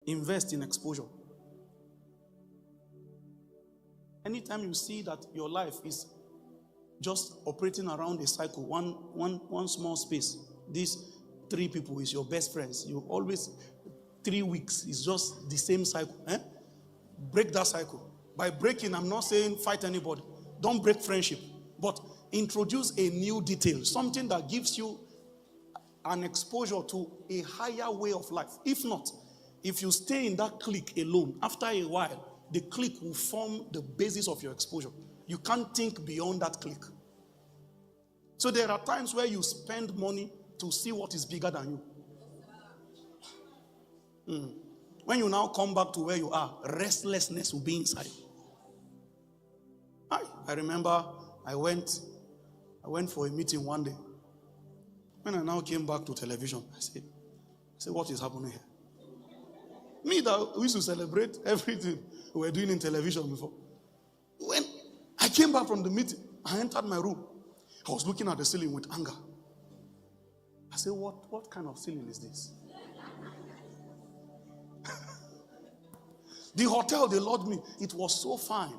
Invest in exposure. Anytime you see that your life is just operating around a cycle, one small space, these 3 people is your best friends. You always, 3 weeks is just the same cycle. Break that cycle. By breaking, I'm not saying fight anybody. Don't break friendship. But introduce a new detail, something that gives you an exposure to a higher way of life. If not, if you stay in that clique alone, after a while, the clique will form the basis of your exposure. You can't think beyond that clique. So there are times where you spend money to see what is bigger than you. When you now come back to where you are, restlessness will be inside. I remember I went for a meeting one day. When I now came back to television, I said, what is happening here? Me that we used to celebrate everything we were doing in television before. When I came back from the meeting, I entered my room. I was looking at the ceiling with anger. I said, what kind of ceiling is this? The hotel they lured me, it was so fine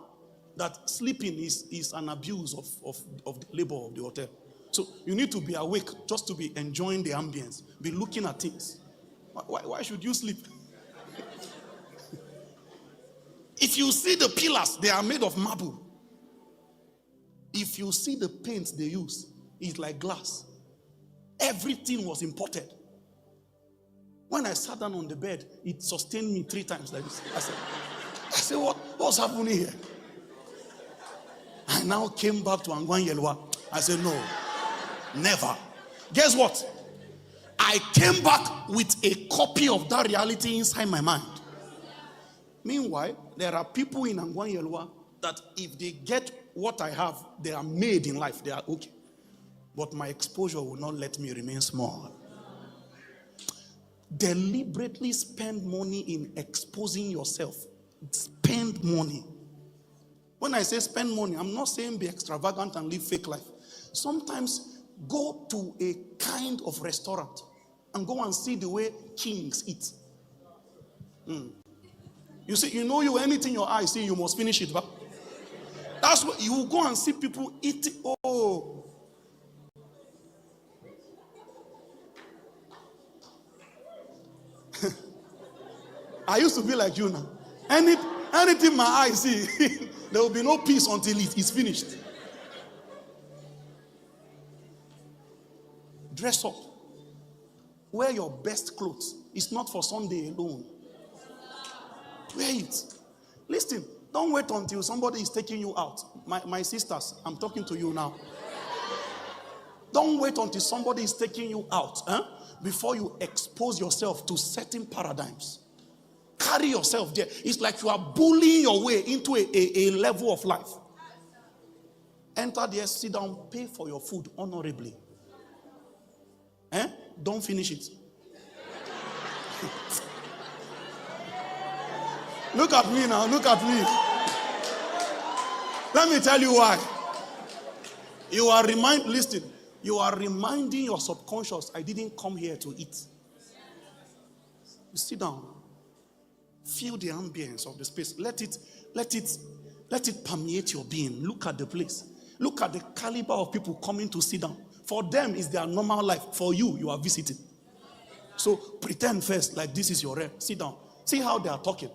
that sleeping is an abuse of the labor of the hotel. So you need to be awake just to be enjoying the ambience, be looking at things. Why should you sleep? If you see the pillars, they are made of marble. If you see the paint they use, it's like glass. Everything was imported. When I sat down on the bed, it sustained me 3 times like this. I said, what's happening here? I now came back to Angwan Yelwa. I said, no, never. Guess what? I came back with a copy of that reality inside my mind. Meanwhile, there are people in Angwan Yelwa that if they get what I have, they are made in life. They are okay. But my exposure will not let me remain small. Deliberately spend money in exposing yourself. Spend money. When I say spend money, I'm not saying be extravagant and live fake life. Sometimes go to a kind of restaurant and go and see the way kings eat. You see, anything your eyes see, you must finish it. But that's what you go and see people eat. Oh. I used to be like you now. Anything my eyes see, there will be no peace until it is finished. Dress up. Wear your best clothes. It's not for Sunday alone. Wear it. Listen, don't wait until somebody is taking you out. My sisters, I'm talking to you now. Don't wait until somebody is taking you out before you expose yourself to certain paradigms. Carry yourself there. It's like you are bullying your way into a level of life. Enter there, sit down, pay for your food honorably. Don't finish it. Look at me now, look at me. Let me tell you why. You are reminding your subconscious, I didn't come here to eat. You sit down. Feel the ambience of the space. Let it permeate your being. Look at the place. Look at the caliber of people coming to sit down. For them, it's their normal life. For you, you are visiting. So pretend first like this is your rep. Sit down. See how they are talking.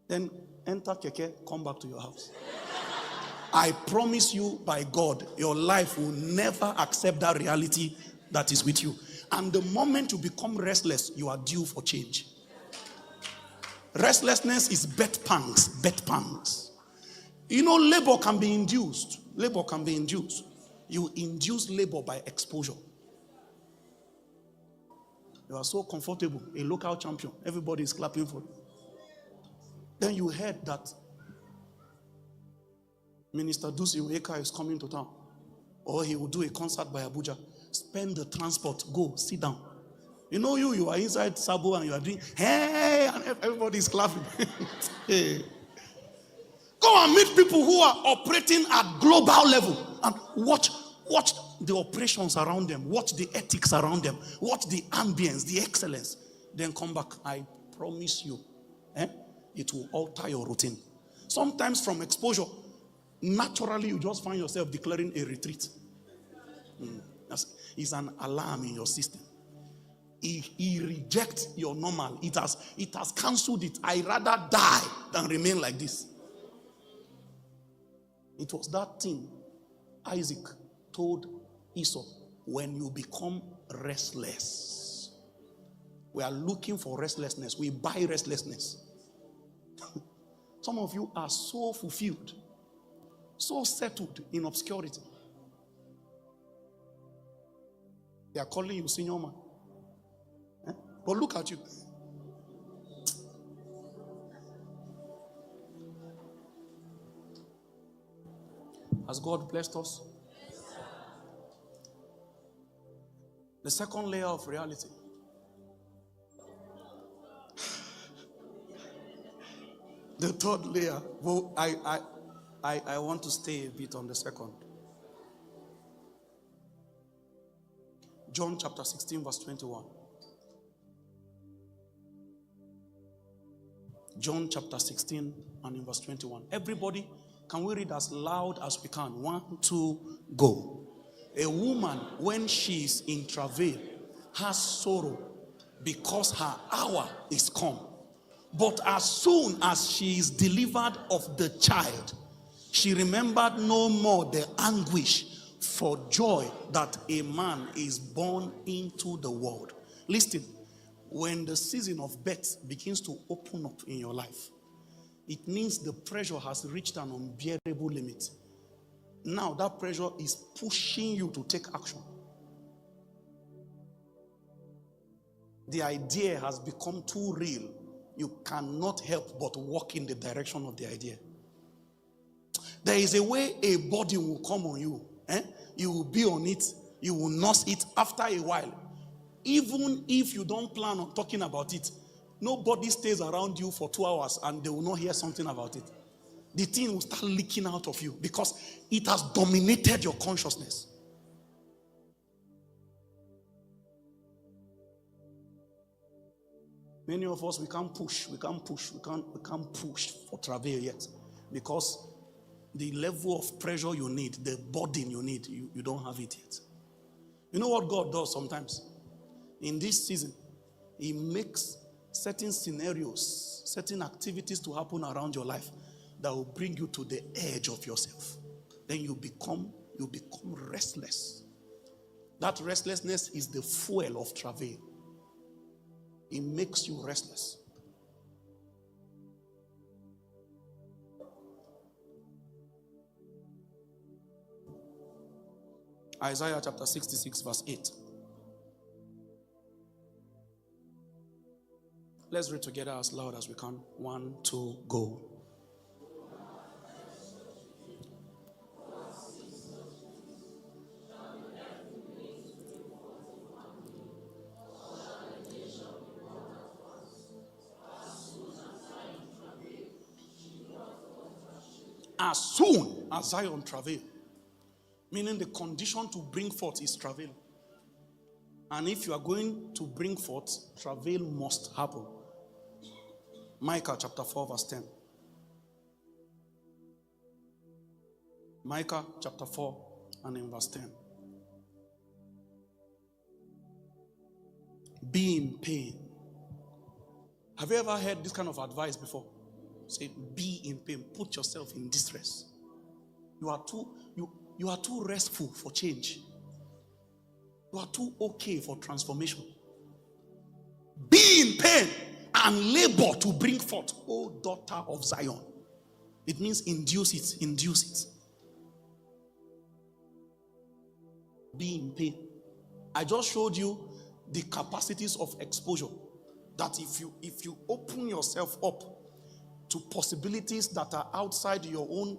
Then enter keke, come back to your house. I promise you by God, your life will never accept that reality that is with you. And the moment you become restless, you are due for change. Restlessness is bed pangs. Labor can be induced. You induce labor by exposure. You are so comfortable, a local champion. Everybody is clapping for you. Then you heard that Minister Induce is coming to town. Or he will do a concert by Abuja. Spend the transport, go, sit down. You are inside Sabo and you are doing, hey, and everybody is clapping. Hey. Go and meet people who are operating at global level and watch the operations around them, watch the ethics around them, watch the ambience, the excellence. Then come back. I promise you, it will alter your routine. Sometimes from exposure, naturally you just find yourself declaring a retreat. It's an alarm in your system. He rejects your normal. It has cancelled it. I rather die than remain like this. It was that thing Isaac told Esau, when you become restless. We are looking for restlessness. We buy restlessness. Some of you are so fulfilled, so settled in obscurity. They are calling you senior man. But look at you. Has God blessed us? The second layer of reality. The third layer. Well, I want to stay a bit on the second. John chapter 16 verse 21. John chapter 16 and in verse 21. Everybody, can we read as loud as we can? 1, 2, go. A woman, when she is in travail, has sorrow because her hour is come. But as soon as she is delivered of the child, she remembered no more the anguish for joy that a man is born into the world. Listen, when the season of birth begins to open up in your life, it means the pressure has reached an unbearable limit. Now that pressure is pushing you to take action. The idea has become too real. You cannot help but walk in the direction of the idea. There is a way a body will come on you. You will be on it. You will nurse it. After a while, even if you don't plan on talking about it, nobody stays around you for 2 hours and they will not hear something about it. The thing will start leaking out of you because it has dominated your consciousness. Many of us, we can't push for travail yet because the level of pressure you need, the burden you need, you don't have it yet. You know what God does sometimes? In this season, He makes certain scenarios, certain activities to happen around your life that will bring you to the edge of yourself. Then you become restless. That restlessness is the fuel of travail. It makes you restless. Isaiah chapter 66 verse 8. Let's read together as loud as we can. 1, 2, go. As soon as Zion travail, meaning the condition to bring forth is travail. And if you are going to bring forth, travail must happen. Micah chapter 4 verse 10. Micah chapter 4 and in verse 10. Be in pain. Have you ever heard this kind of advice before? Say, be in pain. Put yourself in distress. You are too restful for change. You are too okay for transformation. Be in pain and labor to bring forth, O daughter of Zion. It means induce it, induce it. Be in pain. I just showed you the capacities of exposure. That if you open yourself up to possibilities that are outside your own,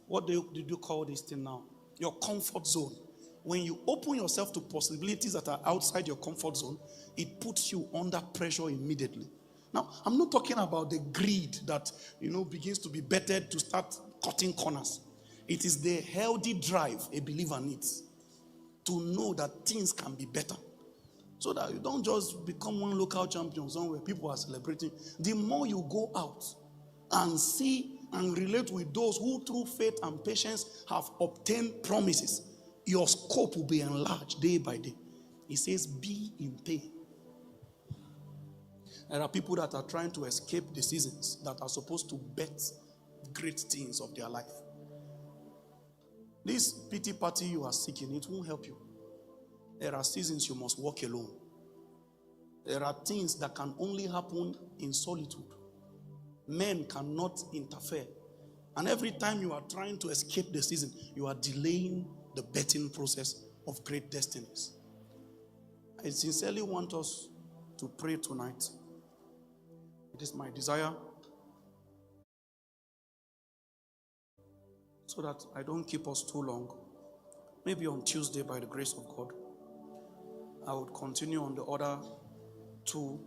what did you call this thing now? Your comfort zone. When you open yourself to possibilities that are outside your comfort zone, it puts you under pressure immediately. Now, I'm not talking about the greed that, begins to be bettered to start cutting corners. It is the healthy drive a believer needs to know that things can be better. So that you don't just become one local champion somewhere people are celebrating. The more you go out and see and relate with those who through faith and patience have obtained promises, your scope will be enlarged day by day. He says, be in pain. There are people that are trying to escape the seasons that are supposed to bet great things of their life. This pity party you are seeking, it won't help you. There are seasons you must walk alone. There are things that can only happen in solitude. Men cannot interfere. And every time you are trying to escape the season, you are delaying the betting process of great destinies. I sincerely want us to pray tonight. It is my desire, so that I don't keep us too long. Maybe on Tuesday, by the grace of God, I would continue on the other two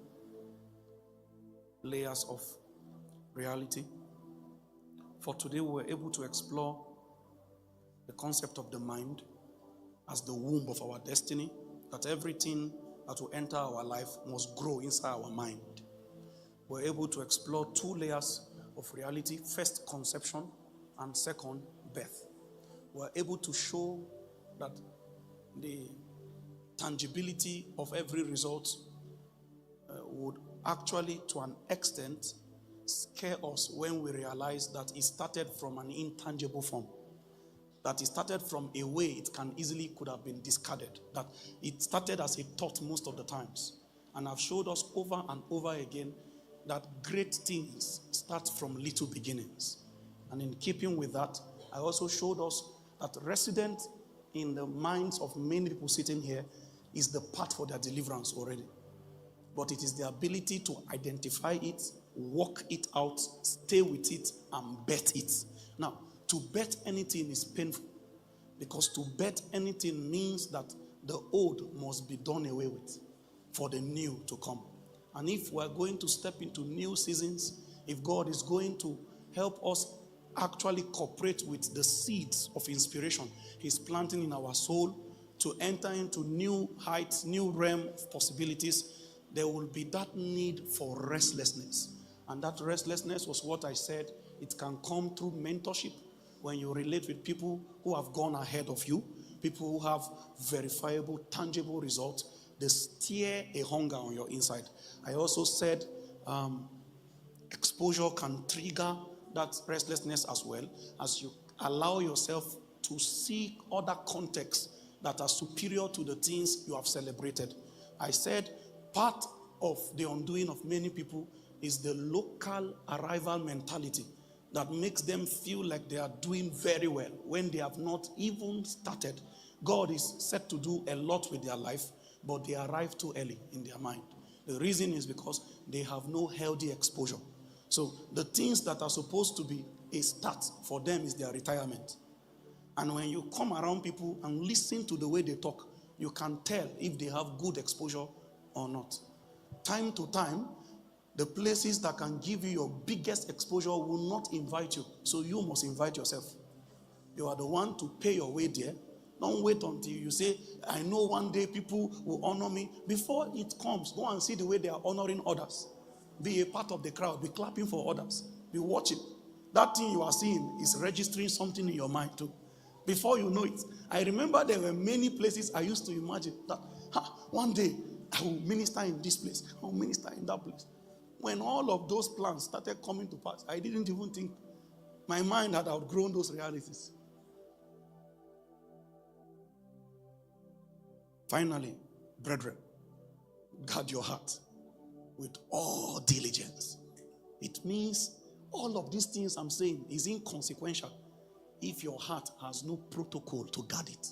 layers of reality. For today, we were able to explore the concept of the mind as the womb of our destiny, that everything that will enter our life must grow inside our mind. We're able to explore two layers of reality. First, conception, and second, birth. We're able to show that the tangibility of every result would actually, to an extent, scare us when we realize that it started from an intangible form. That it started from a way it can easily could have been discarded. That it started as a thought most of the times. And I've showed us over and over again that great things start from little beginnings. And in keeping with that, I also showed us that resident in the minds of many people sitting here is the path for their deliverance already. But it is the ability to identify it, work it out, stay with it, and bet it. Now, to bet anything is painful, because to bet anything means that the old must be done away with for the new to come. And if we're going to step into new seasons, if God is going to help us actually cooperate with the seeds of inspiration He's planting in our soul to enter into new heights, new realm of possibilities, there will be that need for restlessness. And that restlessness was what I said, it can come through mentorship when you relate with people who have gone ahead of you, people who have verifiable, tangible results. They stir a hunger on your inside. I also said exposure can trigger that restlessness as well, as you allow yourself to seek other contexts that are superior to the things you have celebrated. I said part of the undoing of many people is the local arrival mentality that makes them feel like they are doing very well when they have not even started. God is set to do a lot with their life, but they arrive too early in their mind. The reason is because they have no healthy exposure. So the things that are supposed to be a start for them is their retirement. And when you come around people and listen to the way they talk, you can tell if they have good exposure or not. Time to time, the places that can give you your biggest exposure will not invite you. So you must invite yourself. You are the one to pay your way there. Don't wait until you say, I know one day people will honor me. Before it comes, go and see the way they are honoring others. Be a part of the crowd. Be clapping for others. Be watching. That thing you are seeing is registering something in your mind too. Before you know it. I remember there were many places I used to imagine that one day I will minister in this place. I will minister in that place. When all of those plans started coming to pass, I didn't even think. My mind had outgrown those realities. Finally, brethren, guard your heart with all diligence. It means all of these things I'm saying is inconsequential if your heart has no protocol to guard it.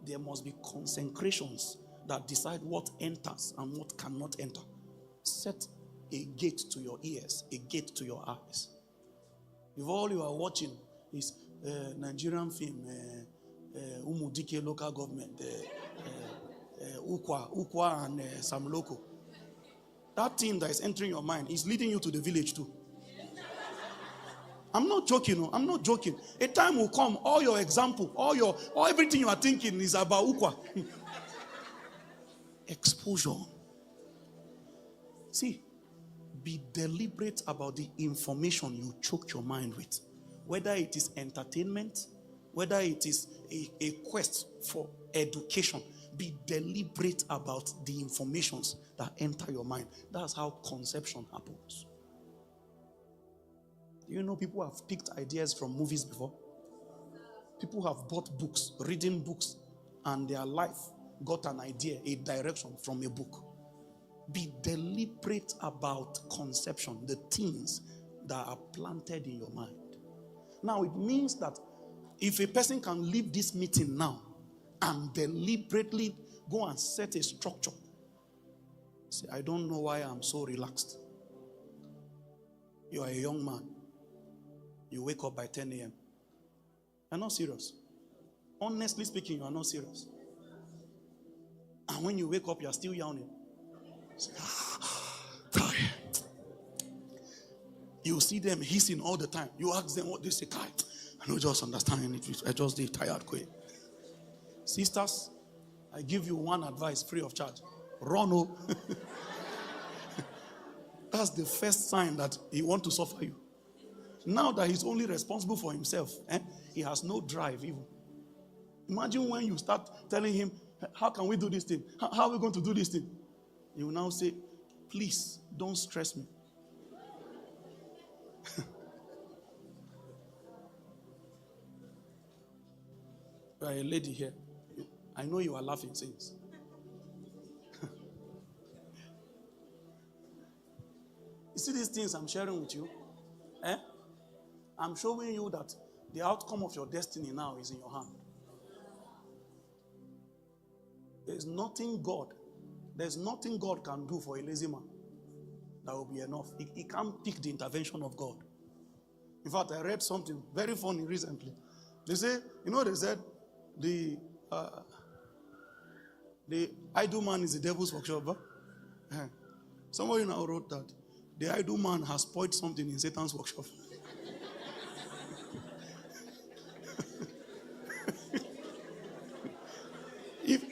There must be consecrations that decide what enters and what cannot enter. Set a gate to your ears, a gate to your eyes. If all you are watching is Nigerian film, Umudike local government, Ukwa and Samloko, that thing that is entering your mind is leading you to the village too. I'm not joking. I'm not joking. A time will come, all your example, all everything you are thinking is about Ukwa. Exposure. See, be deliberate about the information you choke your mind with. Whether it is entertainment, whether it is a quest for education, be deliberate about the informations that enter your mind. That's how conception happens. Do you know people have picked ideas from movies before? People have bought books, reading books, and their life got an idea, a direction from a book. Be deliberate about conception, the things that are planted in your mind. Now, it means that if a person can leave this meeting now and deliberately go and set a structure, say, I don't know why I'm so relaxed. You are a young man. You wake up by 10 a.m. You're not serious. Honestly speaking, you are not serious. And when you wake up, you're still yawning. Tired. You see them hissing all the time. You ask them what they say. I don't just understand it. I just did tired quick. Sisters, I give you one advice free of charge. Run. Oh. That's the first sign that he wants to suffer you. Now that he's only responsible for himself, he has no drive even. Imagine when you start telling him, how can we do this thing? How are we going to do this thing? He will now say, please, don't stress me. You are a lady here. I know you are laughing since. You see these things I'm sharing with you? I'm showing you that the outcome of your destiny now is in your hand. There's nothing God can do for a lazy man that will be enough. He can't pick the intervention of God. In fact, I read something very funny recently. They say, they said the idle man is the devil's workshop. Somebody now wrote that the idle man has spoiled something in Satan's workshop.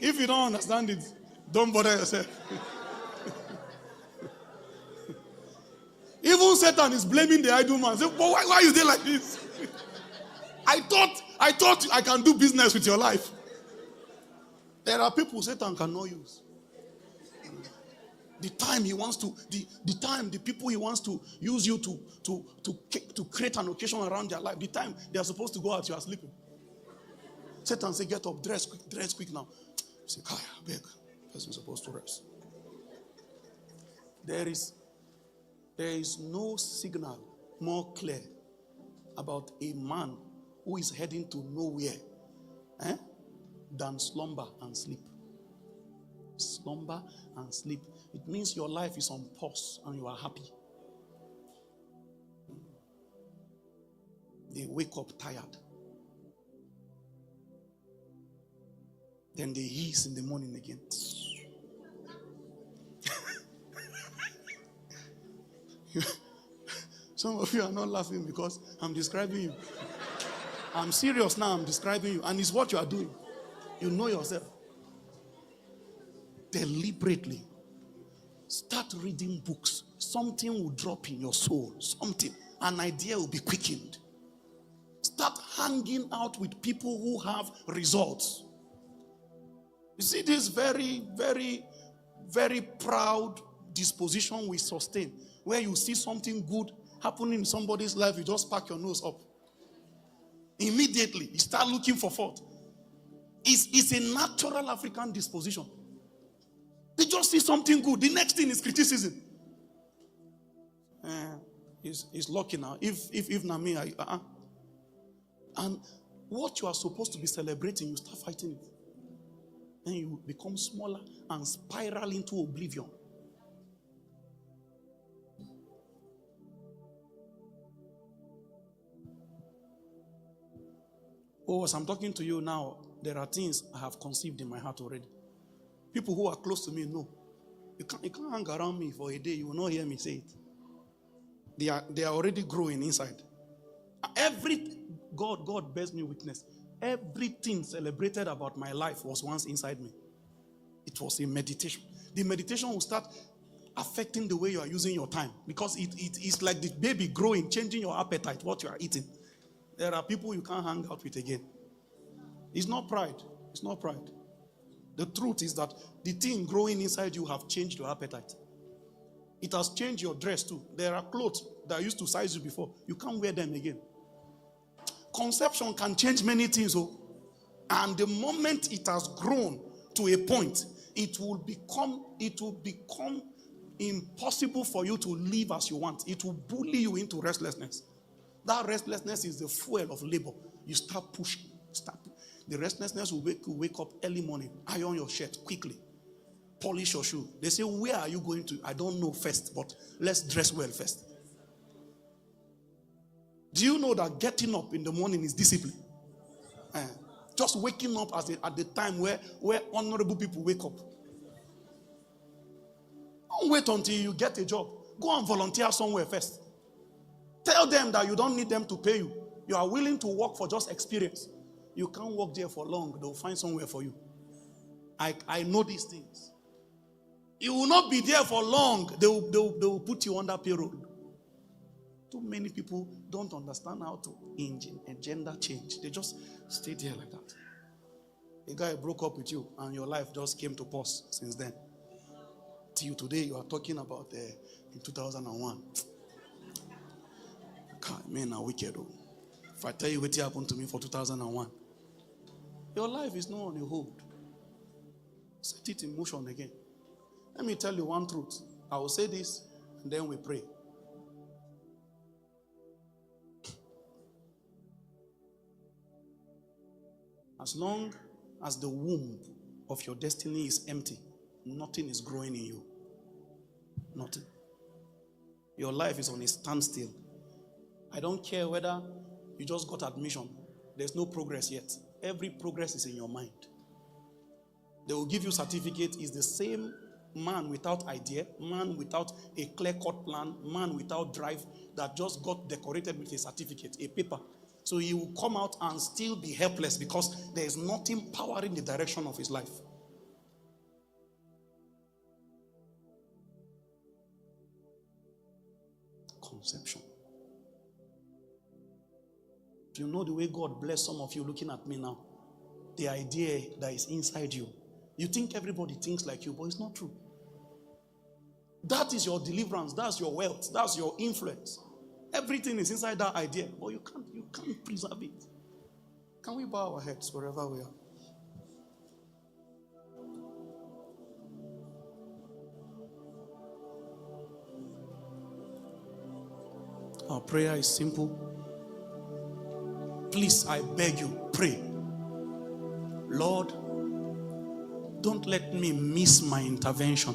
If you don't understand it, don't bother yourself. Even Satan is blaming the idle man. Say, but why are you there like this? I thought I can do business with your life. There are people Satan cannot use. The time he wants to, the people he wants to use you to create an occasion around their life, the time they are supposed to go out, you are sleeping. Satan say, get up, dress quick now. Say, Kai, I beg. Person supposed to rest. There is no signal more clear about a man who is heading to nowhere than slumber and sleep. Slumber and sleep. It means your life is on pause and you are happy. They wake up tired. Then they hiss in the morning again. Some of you are not laughing because I'm describing you. I'm serious now, I'm describing you. And it's what you are doing. You know yourself. Deliberately. Start reading books. Something will drop in your soul. Something. An idea will be quickened. Start hanging out with people who have results. You see this very, very, very proud disposition we sustain. Where you see something good happening in somebody's life, you just pack your nose up. Immediately, you start looking for fault. It's a natural African disposition. They just see something good. The next thing is criticism. He's lucky now. If not me, and what you are supposed to be celebrating, you start fighting it. Then you become smaller and spiral into oblivion. Oh, as I'm talking to you now, there are things I have conceived in my heart already. People who are close to me know. You can't hang around me for a day. You will not hear me say it. They are already growing inside. God bears me witness. Everything celebrated about my life was once inside me. It was a meditation. The meditation will start affecting the way you are using your time, because it's like the baby growing, changing your appetite, what you are eating. There are people you can't hang out with again. It's not pride. It's not pride. The truth is that the thing growing inside you have changed your appetite. It has changed your dress too. There are clothes that used to size you before. You can't wear them again. Conception can change many things. And the moment it has grown to a point, it will become impossible for you to live as you want. It will bully you into restlessness. That restlessness is the fuel of labor. You start pushing. The restlessness will wake up early morning, iron your shirt quickly, polish your shoe. They say, where are you going to? I don't know first, but let's dress well first. Do you know that getting up in the morning is discipline? Just waking up at the time where honorable people wake up. Don't wait until you get a job. Go and volunteer somewhere first. Tell them that you don't need them to pay you. You are willing to work for just experience. You can't work there for long. They'll find somewhere for you. I know these things. You will not be there for long. They will put you under payroll. Too many people don't understand how to engender change. They just stay there like that. A guy broke up with you and your life just came to pause since then. Till today you are talking about in 2001. God, men are wicked. If I tell you what happened to me for 2001, your life is not on a hold. Set it in motion again. Let me tell you one truth. I will say this and then we pray. As long as the womb of your destiny is empty, nothing is growing in you. Nothing. Your life is on a standstill. I don't care whether you just got admission. There's no progress yet. Every progress is in your mind. They will give you certificate. It's the same man without idea, man without a clear-cut plan, man without drive that just got decorated with a certificate, a paper. So he will come out and still be helpless because there is nothing powering the direction of his life. Conception. Do you know the way God bless some of you looking at me now? The idea that is inside you. You think everybody thinks like you, but it's not true. That is your deliverance. That's your wealth. That's your influence. Everything is inside that idea, but you can't preserve it. Can we bow our heads wherever we are? Our prayer is simple. Please, I beg you, pray. Lord, don't let me miss my intervention.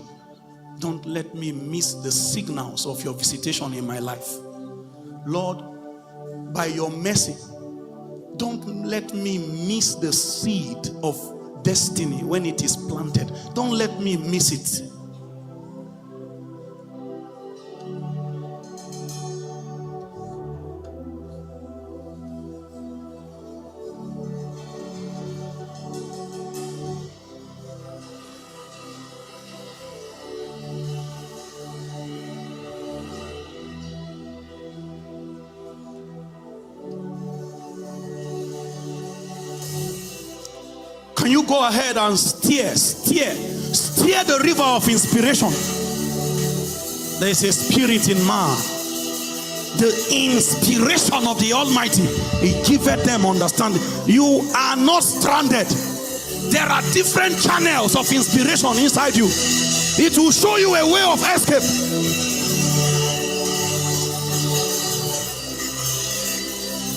Don't let me miss the signals of your visitation in my life. Lord, by your mercy, don't let me miss the seed of destiny when it is planted. Don't let me miss it. Can you go ahead and steer the river of inspiration? There is a spirit in man. The inspiration of the Almighty, He giveth them understanding. You are not stranded. There are different channels of inspiration inside you. It will show you a way of escape.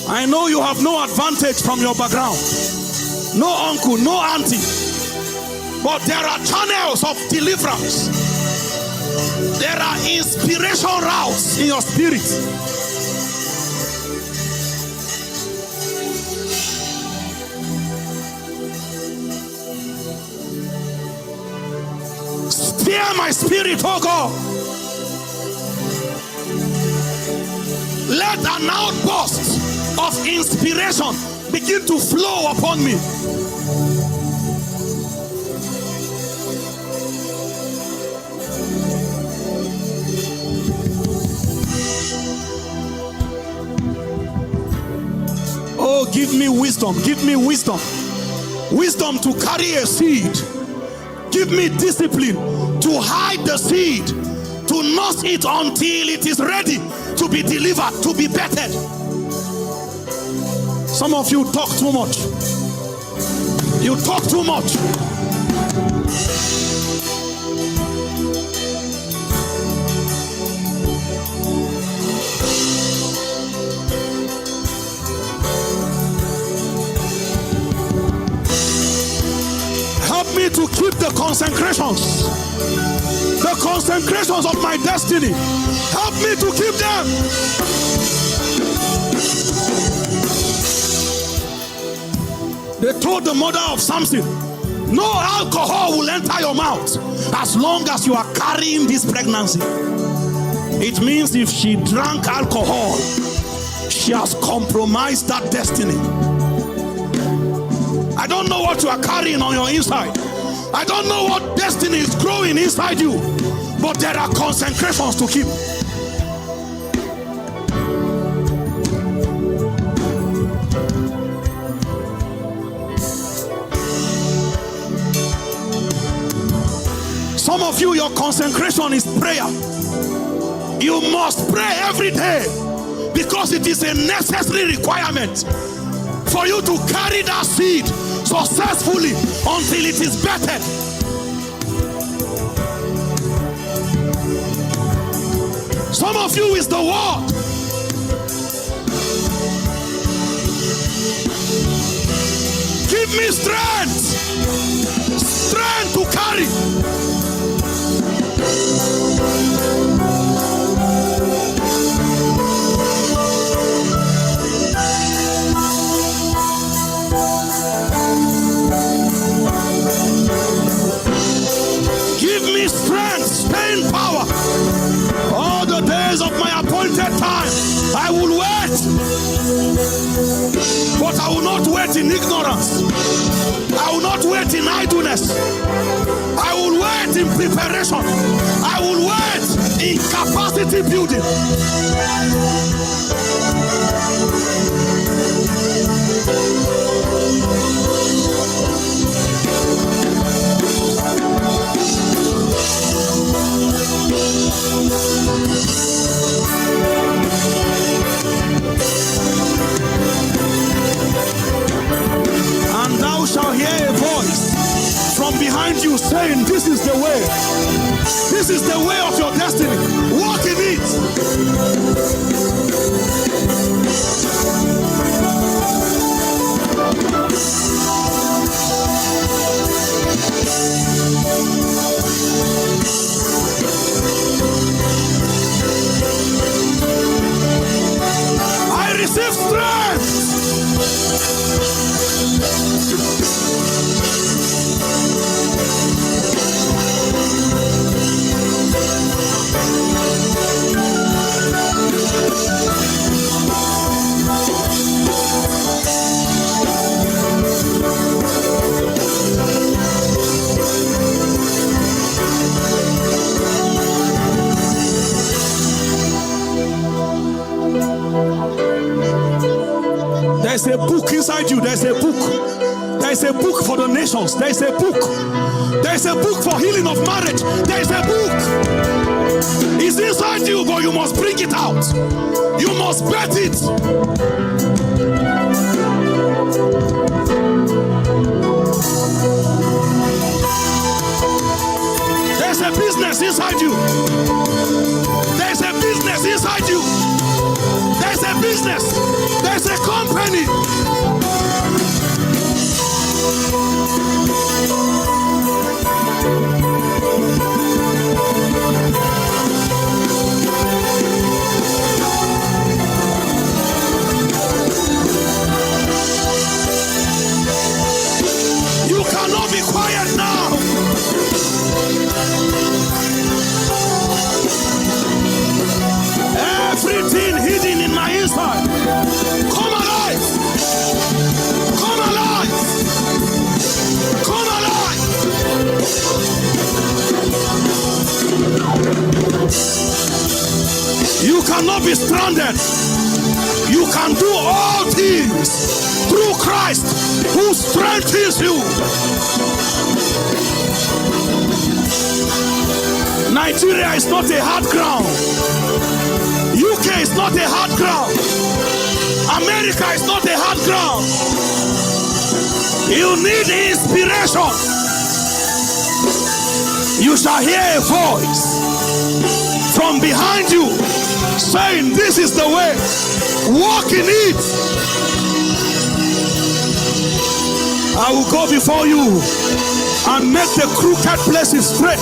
I know you have no advantage from your background. No uncle, no auntie. But there are channels of deliverance. There are inspiration routes in your spirit. Steer my spirit, oh God. Let an outburst of inspiration begin to flow upon me. give me wisdom. Give me wisdom. Wisdom to carry a seed. Give me discipline to hide the seed, to nurse it until it is ready to be delivered, to be bettered. Some of you talk too much. You talk too much. Help me to keep the consecrations of my destiny. Help me to keep them. They told the mother of Samson, no alcohol will enter your mouth as long as you are carrying this pregnancy. It means if she drank alcohol, she has compromised that destiny. I don't know what you are carrying on your inside. I don't know what destiny is growing inside you, but there are consecrations to keep. Some of you, your consecration is prayer. You must pray every day because it is a necessary requirement for you to carry that seed successfully until it is bettered. Some of you is the word. Give me strength. Strength to carry. Give me strength, staying power. All the days of my appointed time, I will wait. But I will not wait in ignorance. I will not wait in idleness. I will wait in preparation. I will wait in capacity building. And thou shalt hear a voice from behind you saying, this is the way. This is the way of your destiny. Walk in it. I receive strength. There's a book inside you. There's a book. There's a book for the nations. There's a book. There's a book for healing of marriage. There's a book. It's inside you, but you must bring it out. You must bet it. There's a business inside you. There's a business inside you. There's a business. There's a company. You cannot be quiet now. Everything hidden in my inside, come alive. Come alive. Come alive. You cannot be stranded. You You can do all things through Christ who strengthens you. Nigeria is not a hard ground. UK is not a hard ground. America is not a hard ground. You need inspiration. You shall hear a voice from behind you saying, this is the way, walk in it. I will go before you and make the crooked places straight.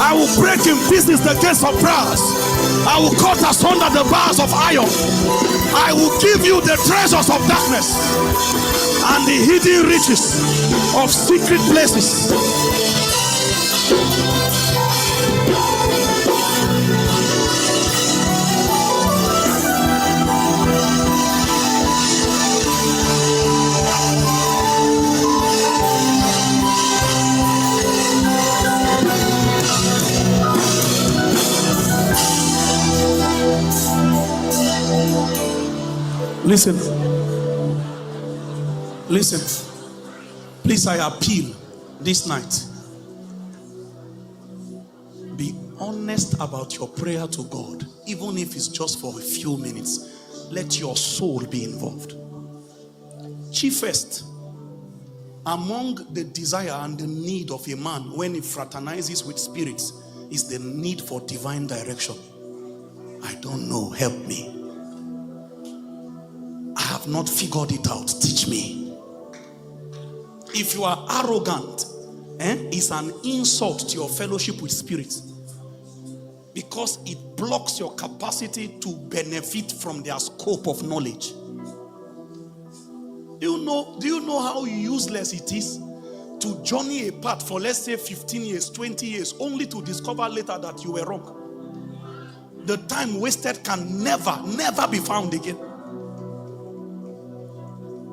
I will break in pieces the gates of brass. I will cut asunder the bars of iron. I will give you the treasures of darkness and the hidden riches of secret places. Listen. Listen. Please, I appeal this night. Be honest about your prayer to God, even if it's just for a few minutes. Let your soul be involved. Chiefest among the desire and the need of a man when he fraternizes with spirits is the need for divine direction. I don't know, help me. I have not figured it out, teach me. If you are arrogant, it's an insult to your fellowship with spirits, because it blocks your capacity to benefit from their scope of knowledge. Do you know how useless it is to journey a path for, let's say, 15 years, 20 years, only to discover later that you were wrong? The time wasted can never be found again.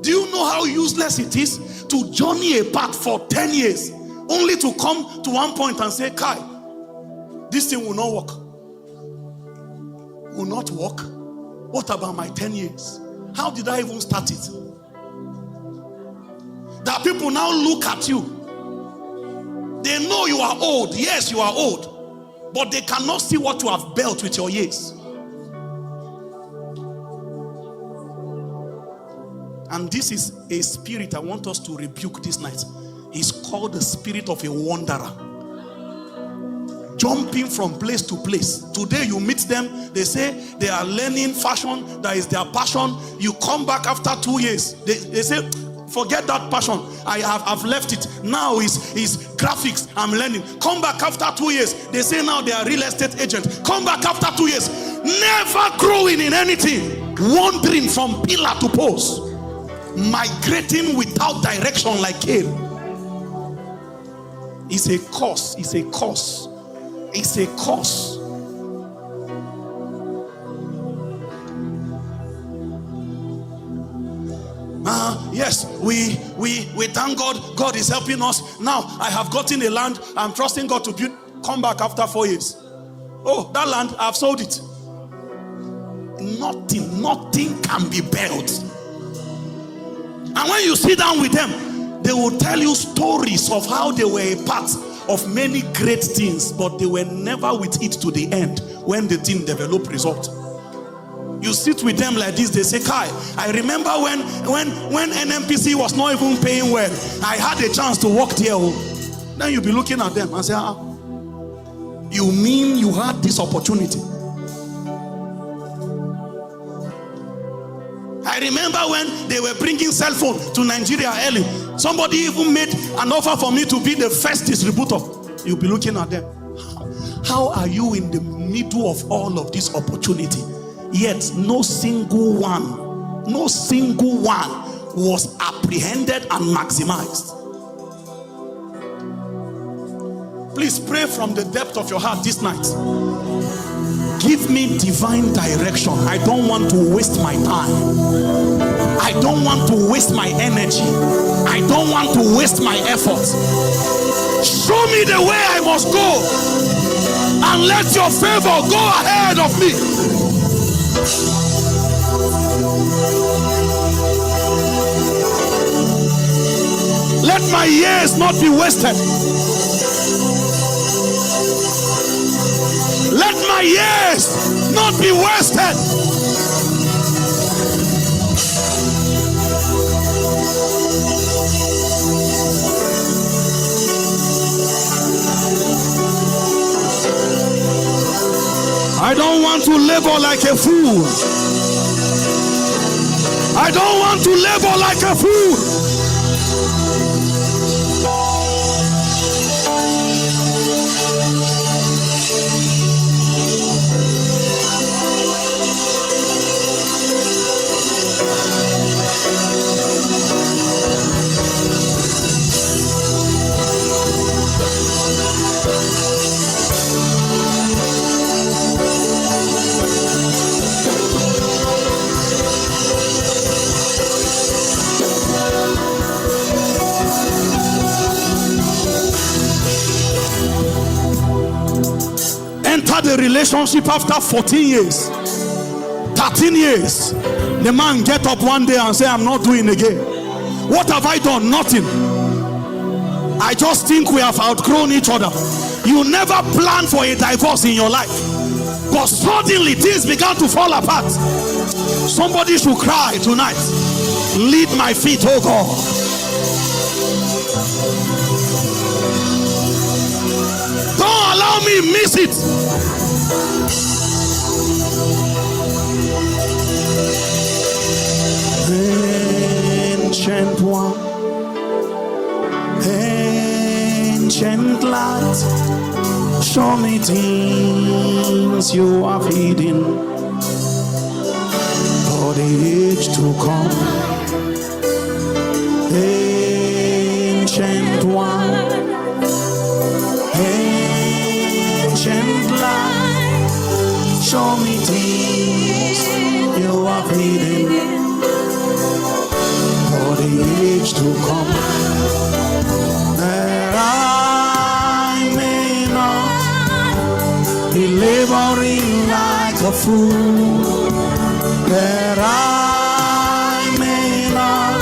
Do you know how useless it is to journey a path for 10 years, only to come to one point and say, Kai, this thing will not work. Will not work? What about my 10 years? How did I even start it? That people now look at you. They know you are old. Yes, you are old. But they cannot see what you have built with your years. And this is a spirit I want us to rebuke this night. It's called the spirit of a wanderer. Jumping from place to place. Today you meet them, they say they are learning fashion, that is their passion. You come back after 2 years. They say, forget that passion. I've left it. Now is graphics. I'm learning. Come back after 2 years. They say now they are real estate agents. Come back after 2 years. Never growing in anything. Wandering from pillar to post. Migrating without direction like Cain. It's a curse. It's a curse. It's a curse. Yes, we thank God. God is helping us. Now I have gotten a land. I'm trusting God to build. Come back after 4 years. Oh, that land, I've sold it. Nothing can be built. And when you sit down with them, they will tell you stories of how they were a part of many great things, but they were never with it to the end when the thing developed result. You sit with them like this, they say, Kai, I remember when NMPC was not even paying well, I had a chance to work there. Then you'll be looking at them and say, you mean you had this opportunity? I remember when they were bringing cell phone to Nigeria early. Somebody even made an offer for me to be the first distributor. You'll be looking at them. How are you in the middle of all of this opportunity? Yet no single one was apprehended and maximized. Please pray from the depth of your heart this night. Give me divine direction. I don't want to waste my time. I don't want to waste my energy. I don't want to waste my efforts. Show me the way I must go, and let your favor go ahead of me. Let my years not be wasted. Let my years not be wasted. I don't want to labor like a fool. I don't want to labor like a fool. Enter the relationship after 14 years, 13 years. The man get up one day and say, I'm not doing again. What have I done? Nothing. I just think we have outgrown each other. You never plan for a divorce in your life, but suddenly things began to fall apart. Somebody should cry tonight, lead my feet, oh God. Don't allow me miss it. Ancient one, ancient light, show me things you have hidden for the age to come. Ancient one, ancient light, show me things you have hidden for the age to come, that I may not be laboring like a fool, that I may not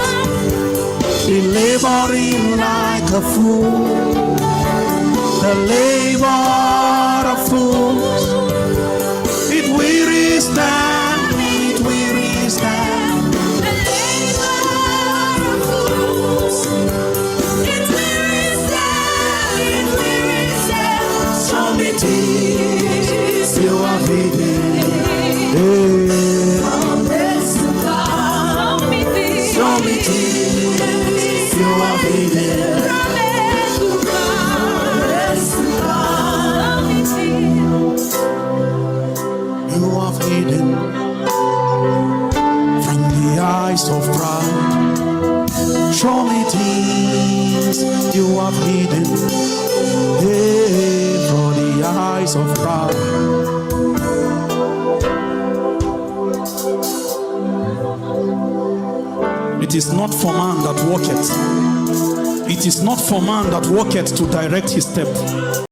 be laboring like a fool. The labor of fools, it wearies them, it wearies them. The labor of fools, it wearies them, it wearies them. So many things you are hidden. From this to God, so many things you are hidden. From the eyes of pride, show me things you have hidden. Hey, from the eyes of pride. It is not for man that walketh. It is not for man that walketh to direct his step.